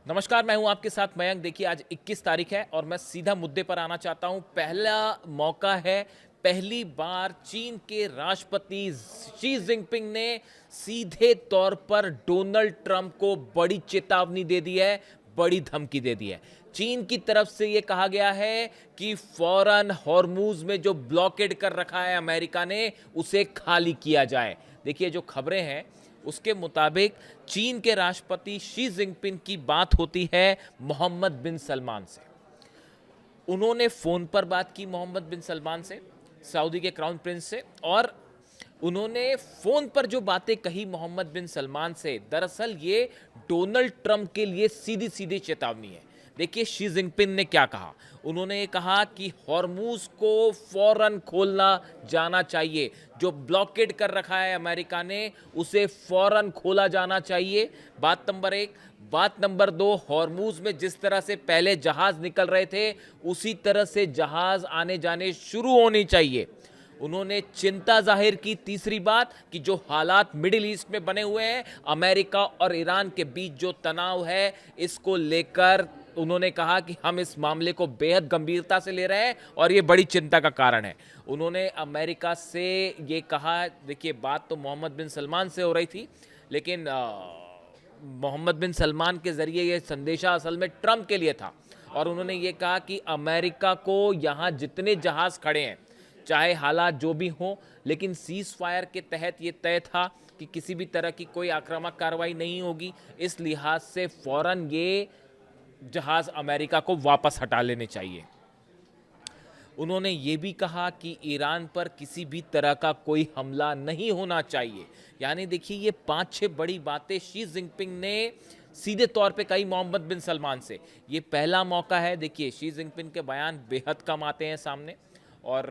नमस्कार, मैं हूं आपके साथ मयंक। देखिए, आज 21 तारीख है और मैं सीधा मुद्दे पर आना चाहता हूं। पहला मौका है, पहली बार चीन के राष्ट्रपति शी जिनपिंग ने सीधे तौर पर डोनाल्ड ट्रंप को बड़ी चेतावनी दे दी है, बड़ी धमकी दे दी है। चीन की तरफ से यह कहा गया है कि फौरन हॉर्मूज में जो ब्लॉकेड कर रखा है अमेरिका ने, उसे खाली किया जाए। देखिए, जो खबरें हैं उसके मुताबिक चीन के राष्ट्रपति शी जिनपिंग की बात होती है मोहम्मद बिन सलमान से। उन्होंने फोन पर बात की मोहम्मद बिन सलमान से, सऊदी के क्राउन प्रिंस से, और उन्होंने फोन पर जो बातें कही मोहम्मद बिन सलमान से, दरअसल ये डोनाल्ड ट्रंप के लिए सीधी सीधी चेतावनी है। देखिए, शी जिनपिंग ने क्या कहा। उन्होंने ये कहा कि हॉर्मूज को फौरन खोलना जाना चाहिए। जो ब्लॉकेड कर रखा है अमेरिका ने, उसे फौरन खोला जाना चाहिए। बात नंबर एक। बात नंबर दो, हॉर्मूज में जिस तरह से पहले जहाज निकल रहे थे, उसी तरह से जहाज आने जाने शुरू होनी चाहिए। उन्होंने चिंता जाहिर की, तीसरी बात, कि जो हालात मिडिल ईस्ट में बने हुए हैं, अमेरिका और ईरान के बीच जो तनाव है, इसको लेकर उन्होंने कहा कि हम इस मामले को बेहद गंभीरता से ले रहे हैं और ये बड़ी चिंता का कारण है। उन्होंने अमेरिका से ये कहा, देखिए बात तो मोहम्मद बिन सलमान से हो रही थी, लेकिन मोहम्मद बिन सलमान के जरिए ये संदेशा असल में ट्रंप के लिए था। और उन्होंने ये कहा कि अमेरिका को यहाँ जितने जहाज खड़े हैं, चाहे हालात जो भी हों, लेकिन सीज फायर के तहत ये तय था कि किसी भी तरह की कोई आक्रामक कार्रवाई नहीं होगी। इस लिहाज से फौरन ये जहाज अमेरिका को वापस हटा लेने चाहिए। उन्होंने ये भी कहा कि ईरान पर किसी भी तरह का कोई हमला नहीं होना चाहिए। यानी देखिए, ये 5-6 बड़ी बातें शी जिनपिंग ने सीधे तौर पे कही मोहम्मद बिन सलमान से। ये पहला मौका है। देखिए, शी जिनपिंग के बयान बेहद कम आते हैं सामने, और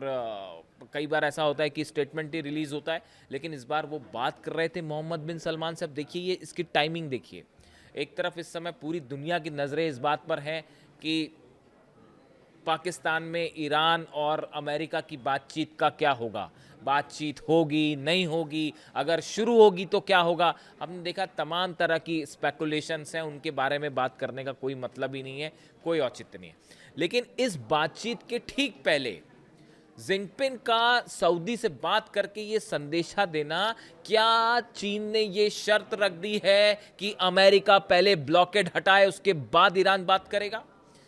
कई बार ऐसा होता है कि स्टेटमेंट ही रिलीज होता है, लेकिन इस बार वो बात कर रहे थे मोहम्मद बिन सलमान से। अब देखिए, ये इसकी टाइमिंग देखिए। एक तरफ इस समय पूरी दुनिया की नज़रें इस बात पर हैं कि पाकिस्तान में ईरान और अमेरिका की बातचीत का क्या होगा। बातचीत होगी, नहीं होगी, अगर शुरू होगी तो क्या होगा। हमने देखा तमाम तरह की स्पेकुलेशंस हैं, उनके बारे में बात करने का कोई मतलब ही नहीं है, कोई औचित्य नहीं है। लेकिन इस बातचीत के ठीक पहले जिनपिंग का सऊदी से बात करके ये संदेशा देना, क्या चीन ने ये शर्त रख दी है कि अमेरिका पहले ब्लॉकेड हटाए, उसके बाद ईरान बात करेगा।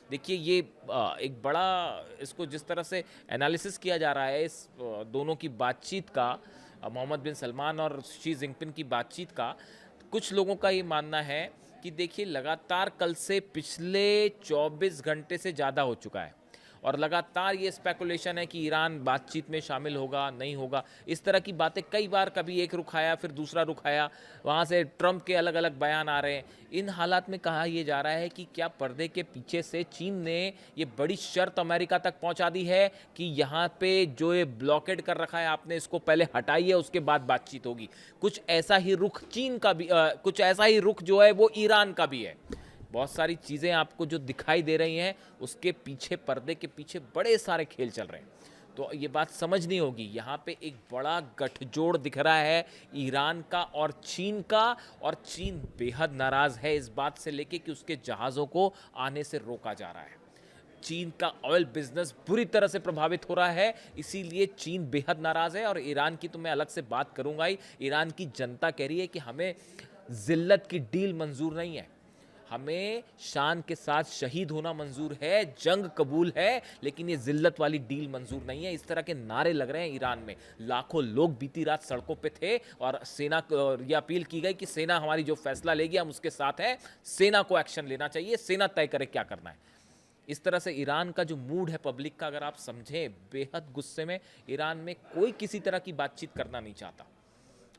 देखिए, ये एक बड़ा, इसको जिस तरह से एनालिसिस किया जा रहा है इस दोनों की बातचीत का, मोहम्मद बिन सलमान और शी जिनपिंग की बातचीत का, कुछ लोगों का ये मानना है कि देखिए, लगातार कल से पिछले 24 घंटे से ज़्यादा हो चुका है और लगातार ये स्पेकुलेशन है कि ईरान बातचीत में शामिल होगा, नहीं होगा। इस तरह की बातें कई बार, कभी एक रुख आया, फिर दूसरा रुख आया, वहाँ से ट्रंप के अलग अलग बयान आ रहे हैं। इन हालात में कहा यह जा रहा है कि क्या पर्दे के पीछे से चीन ने ये बड़ी शर्त अमेरिका तक पहुँचा दी है कि यहाँ पे जो ये ब्लॉकेड कर रखा है आपने, इसको पहले हटाइए, उसके बाद बातचीत होगी। कुछ ऐसा ही रुख चीन का भी, कुछ ऐसा ही रुख जो है वो ईरान का भी है। बहुत सारी चीज़ें आपको जो दिखाई दे रही हैं, उसके पीछे, पर्दे के पीछे बड़े सारे खेल चल रहे हैं। तो ये बात समझनी होगी। यहाँ पे एक बड़ा गठजोड़ दिख रहा है ईरान का और चीन का, और चीन बेहद नाराज़ है इस बात से लेके कि उसके जहाज़ों को आने से रोका जा रहा है। चीन का ऑयल बिजनेस बुरी तरह से प्रभावित हो रहा है, इसीलिए चीन बेहद नाराज़ है। और ईरान की तो मैं अलग से बात करूँगा ही। ईरान की जनता कह रही है कि हमें जिल्लत की डील मंजूर नहीं है, हमें शान के साथ शहीद होना मंजूर है, जंग कबूल है, लेकिन ये जिल्लत वाली डील मंजूर नहीं है। इस तरह के नारे लग रहे हैं ईरान में। लाखों लोग बीती रात सड़कों पे थे और सेना को ये अपील की गई कि सेना हमारी जो फैसला लेगी हम उसके साथ हैं, सेना को एक्शन लेना चाहिए, सेना तय करे क्या करना है। इस तरह से ईरान का जो मूड है पब्लिक का, अगर आप समझें, बेहद गुस्से में। ईरान में कोई किसी तरह की बातचीत करना नहीं चाहता।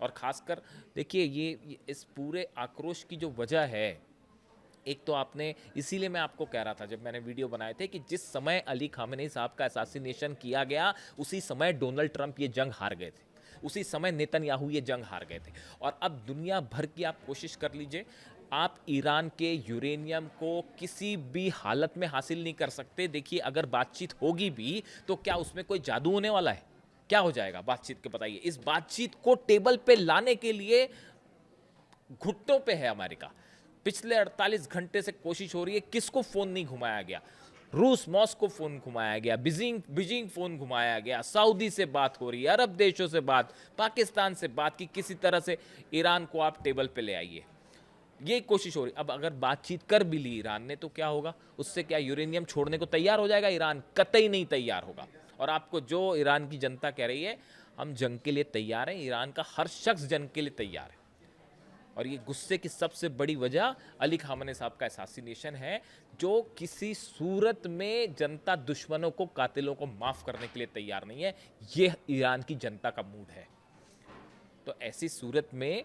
और खासकर देखिए, ये इस पूरे आक्रोश की जो वजह है, एक तो आपने, इसीलिए मैं आपको कह रहा था जब मैंने वीडियो बनाए थे कि जिस समय अली खामेनी साहब का असैसिनेशन किया गया, उसी समय डोनाल्ड ट्रंप ये जंग हार गए थे, उसी समय नेतन्याहू ये जंग हार गए थे। और अब दुनिया भर की आप कोशिश कर लीजिए, आप ईरान के यूरेनियम को किसी भी हालत में हासिल नहीं कर सकते। देखिए, अगर बातचीत होगी भी तो क्या उसमें कोई जादू होने वाला है? क्या हो जाएगा बातचीत के, बताइए। इस बातचीत को टेबल पे लाने के लिए घुटनों पे है अमेरिका। पिछले 48 घंटे से कोशिश हो रही है, किसको फोन नहीं घुमाया गया? रूस मॉस्को फोन घुमाया गया, बीजिंग फोन घुमाया गया, सऊदी से बात हो रही है, अरब देशों से बात, पाकिस्तान से बात की, किसी तरह से ईरान को आप टेबल पे ले आइए, ये कोशिश हो रही। अब अगर बातचीत कर भी ली ईरान ने तो क्या होगा? उससे क्या यूरेनियम छोड़ने को तैयार हो जाएगा ईरान? कतई नहीं तैयार होगा। और आपको जो ईरान की जनता कह रही है हम जंग के लिए तैयार हैं, ईरान का हर शख्स जंग के लिए तैयार है। और ये गुस्से की सबसे बड़ी वजह अली खामने साहब का असैसिनेशन है, जो किसी सूरत में जनता दुश्मनों को, कातिलों को माफ करने के लिए तैयार नहीं है। ये ईरान की जनता का मूड है। तो ऐसी सूरत में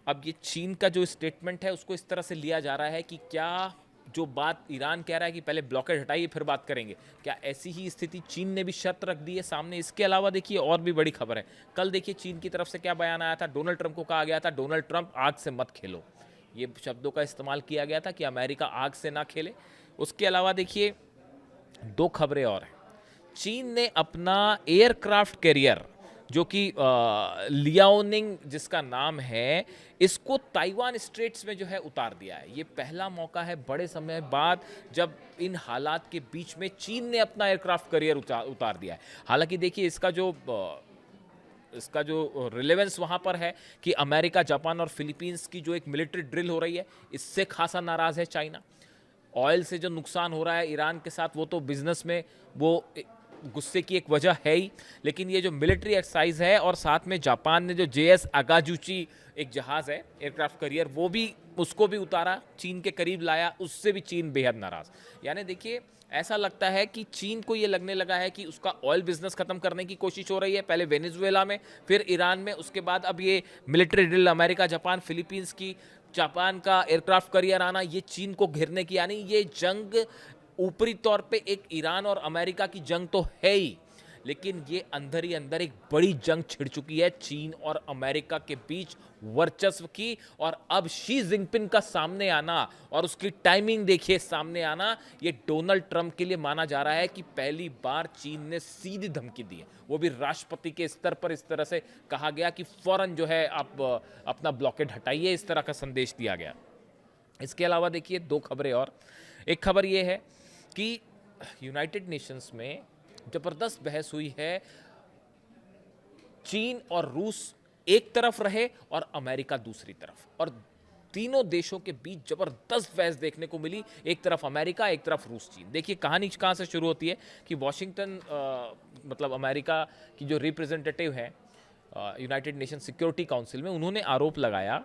अब ये चीन का जो स्टेटमेंट है उसको इस तरह से लिया जा रहा है कि क्या जो बात ईरान कह रहा है कि पहले ब्लॉकेड हटाइए फिर बात करेंगे, क्या ऐसी ही स्थिति चीन ने भी शर्त रख दी है सामने? इसके अलावा देखिए और भी बड़ी खबर है। कल देखिए चीन की तरफ से क्या बयान आया था, डोनाल्ड ट्रंप को कहा गया था डोनाल्ड ट्रंप आग से मत खेलो, ये शब्दों का इस्तेमाल किया गया था कि अमेरिका आग से ना खेले। उसके अलावा देखिए दो खबरें और हैं। चीन ने अपना एयरक्राफ्ट कैरियर जो कि लियाओनिंग जिसका नाम है, इसको ताइवान स्ट्रेट्स में जो है उतार दिया है। ये पहला मौका है बड़े समय बाद जब इन हालात के बीच में चीन ने अपना एयरक्राफ्ट कैरियर उतार दिया है। हालांकि देखिए इसका जो रिलेवेंस वहाँ पर है कि अमेरिका, जापान और फिलीपींस की जो एक मिलिट्री ड्रिल हो रही है, इससे खासा नाराज़ है चाइना। ऑयल से जो नुकसान हो रहा है ईरान के साथ, वो तो बिजनेस में वो गुस्से की एक वजह है ही, लेकिन ये जो मिलिट्री एक्सरसाइज है और साथ में जापान ने जो JS अगाजुची एक जहाज़ है एयरक्राफ्ट करियर, वो भी उसको भी उतारा, चीन के करीब लाया, उससे भी चीन बेहद नाराज़। यानी देखिए ऐसा लगता है कि चीन को ये लगने लगा है कि उसका ऑयल बिजनेस खत्म करने की कोशिश हो रही है, पहले वेनेजुएला में, फिर ईरान में, उसके बाद अब ये military drill America, Japan, Philippines की, जापान का एयरक्राफ्ट करियर आना, ये चीन को घेरने की, यानी ये जंग ऊपरी तौर पे एक ईरान और अमेरिका की जंग तो है ही, लेकिन ये अंदर ही अंदर एक बड़ी जंग छिड़ चुकी है चीन और अमेरिका के बीच वर्चस्व की। और अब शी जिनपिंग का सामने आना और उसकी टाइमिंग देखिए सामने आना, ये डोनाल्ड ट्रंप के लिए माना जा रहा है कि पहली बार चीन ने सीधी धमकी दी है, वो भी राष्ट्रपति के स्तर पर। इस तरह से कहा गया कि फौरन जो है आप अपना ब्लॉकेड हटाइए, इस तरह का संदेश दिया गया। इसके अलावा देखिए दो खबरें और। एक खबर ये है कि यूनाइटेड नेशंस में जबरदस्त बहस हुई है, चीन और रूस एक तरफ रहे और अमेरिका दूसरी तरफ, और तीनों देशों के बीच जबरदस्त बहस देखने को मिली, एक तरफ अमेरिका, एक तरफ रूस, चीन। देखिए कहानी कहां से शुरू होती है कि वॉशिंगटन मतलब अमेरिका की जो रिप्रेजेंटेटिव है यूनाइटेड नेशन सिक्योरिटी काउंसिल में, उन्होंने आरोप लगाया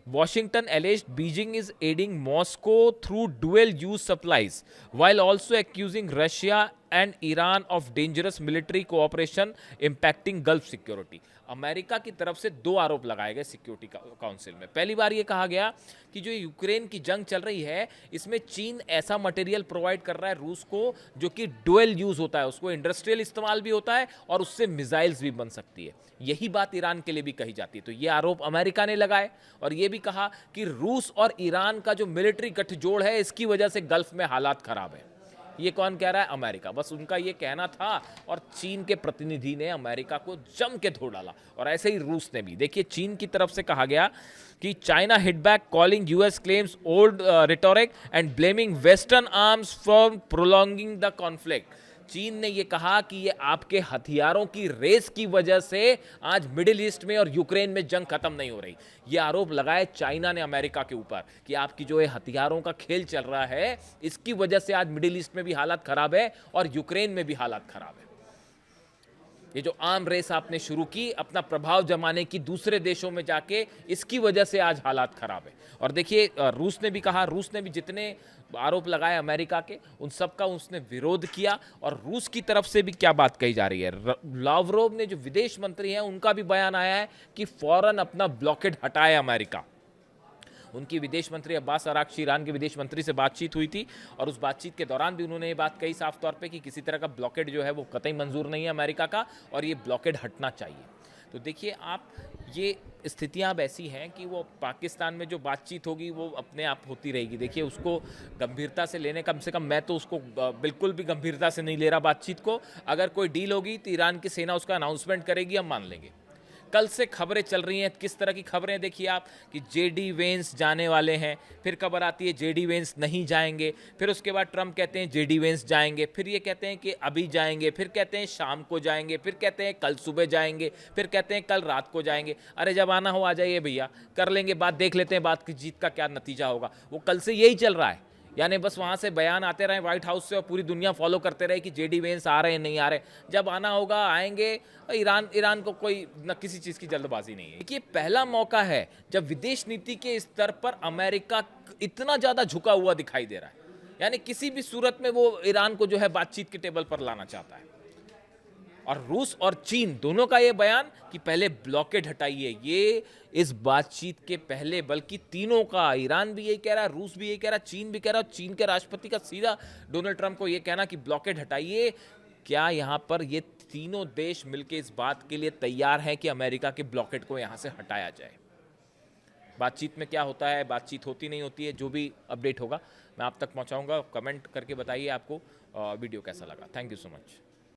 Washington alleged Beijing is aiding Moscow through dual-use supplies, while also accusing Russia and Iran of dangerous military cooperation impacting Gulf security. America की तरफ से दो आरोप लगाए गए सिक्योरिटी काउंसिल में। पहली बार ये कहा गया कि जो यूक्रेन की जंग चल रही है, इसमें चीन ऐसा मटेरियल प्रोवाइड कर रहा है रूस को जो कि डुअल यूज होता है, उसको इंडस्ट्रियल इस्तेमाल भी होता है और उससे मिसाइल्स भी बन सकती है। यही बात ईरान के लिए भी कही जाती है। तो ये आरोप अमेरिका ने लगाए और ये भी कहा कि रूस और ईरान का जो मिलिट्री गठजोड़ है, इसकी वजह से गल्फ में हालात खराब है। ये कौन कह रहा है? अमेरिका। बस उनका ये कहना था और चीन के प्रतिनिधि ने अमेरिका को जम के धो डाला, और ऐसे ही रूस ने भी। देखिए चीन की तरफ से कहा गया कि China hit back calling US claims old rhetoric and blaming western arms for prolonging the conflict. चीन ने यह कहा कि ये आपके हथियारों की रेस की वजह से आज मिडिल ईस्ट में और यूक्रेन में जंग खत्म नहीं हो रही। ये आरोप लगाए चाइना ने अमेरिका के ऊपर कि आपकी जो ये हथियारों का खेल चल रहा है, इसकी वजह से आज मिडिल ईस्ट में भी हालात खराब है और यूक्रेन में भी हालात खराब है। ये जो आर्म रेस आपने शुरू की अपना प्रभाव जमाने की दूसरे देशों में जाके, इसकी वजह से आज हालात खराब है। और देखिए रूस ने भी कहा, रूस ने भी जितने आरोप लगाए अमेरिका के, उन सब का उसने विरोध किया। और रूस की तरफ से भी क्या बात कही जा रही है, लावरोव ने जो विदेश मंत्री हैं उनका भी बयान आया है कि फौरन अपना ब्लॉकेड हटाए अमेरिका। उनकी विदेश मंत्री अब्बास अराक्ची, ईरान के विदेश मंत्री से बातचीत हुई थी और उस बातचीत के दौरान भी उन्होंने ये बात कही साफ तौर पे कि किसी तरह का ब्लॉकेड जो है वो कतई मंजूर नहीं है अमेरिका का, और ये ब्लॉकेड हटना चाहिए। तो देखिए आप, ये स्थितियां अब ऐसी हैं कि वो पाकिस्तान में जो बातचीत होगी वो अपने आप होती रहेगी। देखिए उसको गंभीरता से लेने, कम से कम मैं तो उसको बिल्कुल भी गंभीरता से नहीं ले रहा बातचीत को। अगर कोई डील होगी तो ईरान की सेना उसका अनाउंसमेंट करेगी, हम मान लेंगे, कल से खबरें चल रही हैं, किस तरह की खबरें देखिए आप कि जेडी वेंस जाने वाले हैं, फिर खबर आती है जेडी वेंस नहीं जाएंगे, फिर उसके बाद ट्रंप कहते हैं जेडी वेंस जाएंगे, फिर ये कहते हैं कि अभी जाएंगे, फिर कहते हैं शाम को जाएंगे, फिर कहते हैं कल सुबह जाएंगे, फिर कहते हैं कल रात को जाएंगे। अरे जब आना हो आ जाइए भैया, कर लेंगे बात, देख लेते हैं बात की जीत का क्या नतीजा होगा। वो कल से यही चल रहा है, यानी बस वहाँ से बयान आते रहे व्हाइट हाउस से और पूरी दुनिया फॉलो करते रहे कि जेडी वेंस आ रहे हैं नहीं आ रहे। जब आना होगा आएंगे। ईरान को कोई न किसी चीज़ की जल्दबाजी नहीं है। देखिए पहला मौका है जब विदेश नीति के स्तर पर अमेरिका इतना ज़्यादा झुका हुआ दिखाई दे रहा है, यानी किसी भी सूरत में वो ईरान को जो है बातचीत के टेबल पर लाना चाहता है। और रूस और चीन दोनों का ये बयान कि पहले ब्लॉकेड हटाइए, ये इस बातचीत के पहले, बल्कि तीनों का, ईरान भी यही कह रहा है, रूस भी यही कह रहा है, चीन भी कह रहा है, चीन के राष्ट्रपति का सीधा डोनाल्ड ट्रंप को ये कहना कि ब्लॉकेड हटाइए। क्या यहाँ पर ये तीनों देश मिलकर इस बात के लिए तैयार हैं कि अमेरिका के ब्लॉकेड को यहाँ से हटाया जाए? बातचीत में क्या होता है, बातचीत होती नहीं होती है, जो भी अपडेट होगा मैं आप तक पहुँचाऊँगा। कमेंट करके बताइए आपको वीडियो कैसा लगा। Thank you so much.